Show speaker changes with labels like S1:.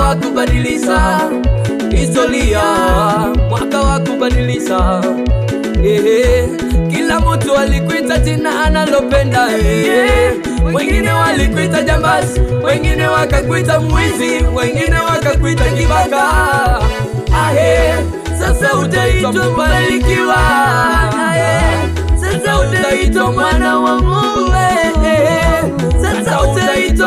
S1: wa kubadilisha historia, mwaka wa kubadilisha. Kila mtu alikuita jina analopenda. Wengine walikuita jambazi, wengine wakakuita mwizi, wengine wakakuita kibaka. Sasa utaitwa mbarikiwa, sasa utaitwa mwana wa Mungu, sasa utaitwa